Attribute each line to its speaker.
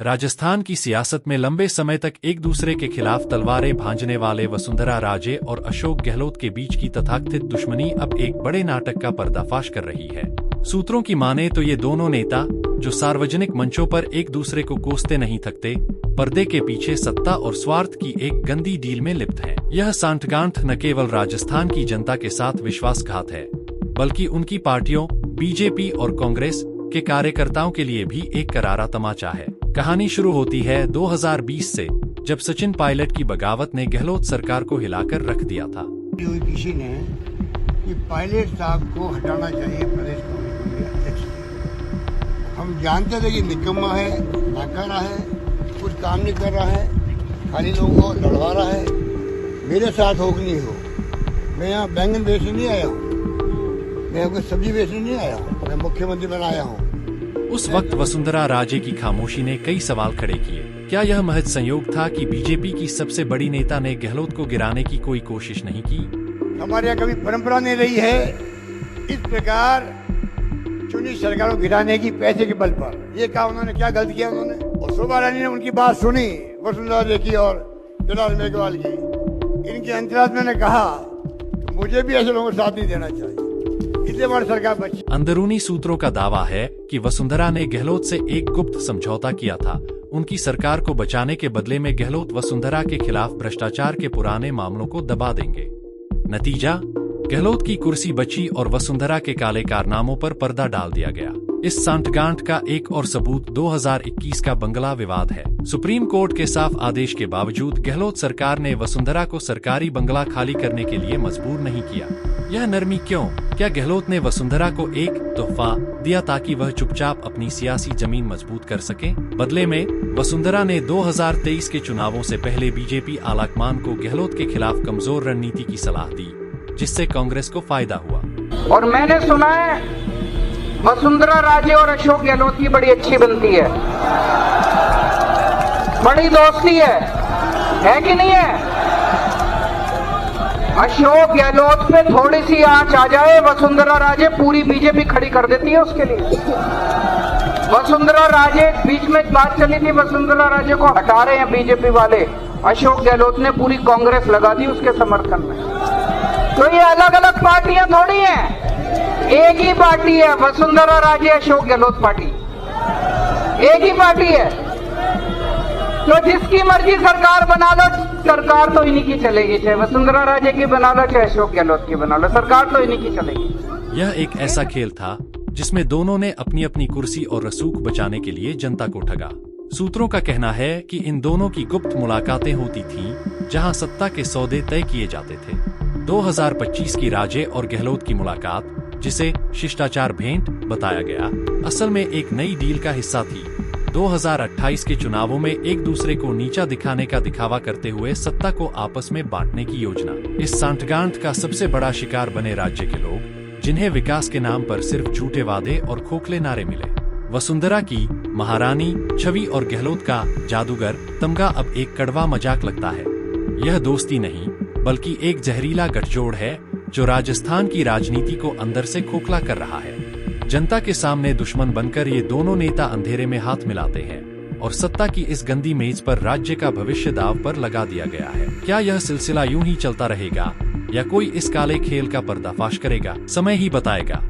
Speaker 1: राजस्थान की सियासत में लंबे समय तक एक दूसरे के खिलाफ तलवारें भांजने वाले वसुंधरा राजे और अशोक गहलोत के बीच की तथाकथित दुश्मनी अब एक बड़े नाटक का पर्दाफाश कर रही है। सूत्रों की माने तो ये दोनों नेता, जो सार्वजनिक मंचों पर एक दूसरे को कोसते नहीं थकते, पर्दे के पीछे सत्ता और स्वार्थ की एक गंदी डील में लिप्त हैं। यह सांठगांठ न केवल राजस्थान की जनता के साथ विश्वासघात है, बल्कि उनकी पार्टियों बीजेपी और कांग्रेस के कार्यकर्ताओं के लिए भी एक करारा तमाचा है। कहानी शुरू होती है 2020 से, जब सचिन पायलट की बगावत ने गहलोत सरकार को हिलाकर रख दिया था।
Speaker 2: किसी ने कि पायलट साहब को हटाना चाहिए प्रदेश कांग्रेस के अध्यक्ष। हम जानते थे कि निकम्मा है, नाकारा है, कुछ काम नहीं कर रहा है, खाली लोगों को लड़वा रहा है। मेरे साथ हो कि नहीं हो, मैं यहाँ बैंगन बेचने नहीं आया हूँ, मैं यहाँ कोई सब्जी बेचने नहीं आया हूँ, मैं मुख्यमंत्री बनाया हूँ।
Speaker 1: उस वक्त वसुंधरा राजे की खामोशी ने कई सवाल खड़े किए। क्या यह महज संयोग था कि बीजेपी की सबसे बड़ी नेता ने गहलोत को गिराने की कोई कोशिश नहीं की?
Speaker 2: हमारे यहाँ कभी परंपरा नहीं रही है इस प्रकार चुनी सरकारों को गिराने की पैसे के बल पर। ये कहा उन्होंने, क्या गलती किया उन्होंने? और शोभा रानी ने उनकी बात सुनी, वसुंधरा राजे की और जलाल मेघवाल की। इनके अंतराज मैंने कहा मुझे भी ऐसे लोगों को साथ नहीं देना चाहिए, इसलिए हमारी सरकार बची।
Speaker 1: अंदरूनी सूत्रों का दावा है कि वसुंधरा ने गहलोत से एक गुप्त समझौता किया था। उनकी सरकार को बचाने के बदले में गहलोत वसुंधरा के खिलाफ भ्रष्टाचार के पुराने मामलों को दबा देंगे। नतीजा, गहलोत की कुर्सी बची और वसुंधरा के काले कारनामों पर पर्दा डाल दिया गया। इस सांठगांठ का एक और सबूत 2021 का बंगला विवाद है। सुप्रीम कोर्ट के साफ आदेश के बावजूद गहलोत सरकार ने वसुंधरा को सरकारी बंगला खाली करने के लिए मजबूर नहीं किया। यह नरमी क्यों? क्या गहलोत ने वसुंधरा को एक तोहफा दिया ताकि वह चुपचाप अपनी सियासी जमीन मजबूत कर सके? बदले में वसुंधरा ने 2023 के चुनावों से पहले बीजेपी आलाकमान को गहलोत के खिलाफ कमजोर रणनीति की सलाह दी, जिससे कांग्रेस को फायदा हुआ।
Speaker 3: और मैंने सुना है वसुंधरा राजे और अशोक गहलोत की बड़ी अच्छी बनती है, बड़ी दोस्ती है कि नहीं है? अशोक गहलोत पे थोड़ी सी आंच आ जाए, वसुंधरा राजे पूरी बीजेपी खड़ी कर देती है उसके लिए। वसुंधरा राजे, बीच में बात चली थी वसुंधरा राजे को हटा रहे हैं बीजेपी वाले, अशोक गहलोत ने पूरी कांग्रेस लगा दी उसके समर्थन में। तो ये अलग अलग पार्टियां थोड़ी हैं, एक ही पार्टी है, वसुंधरा राजे अशोक गहलोत पार्टी एक ही पार्टी है। तो जिसकी मर्जी सरकार बना लो, सरकार तो इन्हीं की चलेगी, चाहे वसुंधरा राजे की बना लो चाहे अशोक गहलोत की बना लो, सरकार तो इन्हीं की चलेगी।
Speaker 1: यह एक ऐसा खेल था जिसमें दोनों ने अपनी अपनी कुर्सी और रसूख बचाने के लिए जनता को ठगा। सूत्रों का कहना है कि इन दोनों की गुप्त मुलाकातें होती थीं, जहां सत्ता के सौदे तय किए जाते थे। 2025 की राजे और गहलोत की मुलाकात, जिसे शिष्टाचार भेंट बताया गया, असल में एक नई डील का हिस्सा थी। 2028 के चुनावों में एक दूसरे को नीचा दिखाने का दिखावा करते हुए सत्ता को आपस में बांटने की योजना। इस सांठगांठ का सबसे बड़ा शिकार बने राज्य के लोग, जिन्हें विकास के नाम पर सिर्फ झूठे वादे और खोखले नारे मिले। वसुंधरा की महारानी छवि और गहलोत का जादूगर तमगा अब एक कड़वा मजाक लगता है। यह दोस्ती नहीं, बल्कि एक जहरीला गठजोड़ है जो राजस्थान की राजनीति को अंदर से खोखला कर रहा है। जनता के सामने दुश्मन बनकर ये दोनों नेता अंधेरे में हाथ मिलाते हैं और सत्ता की इस गंदी मेज पर राज्य का भविष्य दांव पर लगा दिया गया है। क्या यह सिलसिला यूं ही चलता रहेगा या कोई इस काले खेल का पर्दाफाश करेगा? समय ही बताएगा।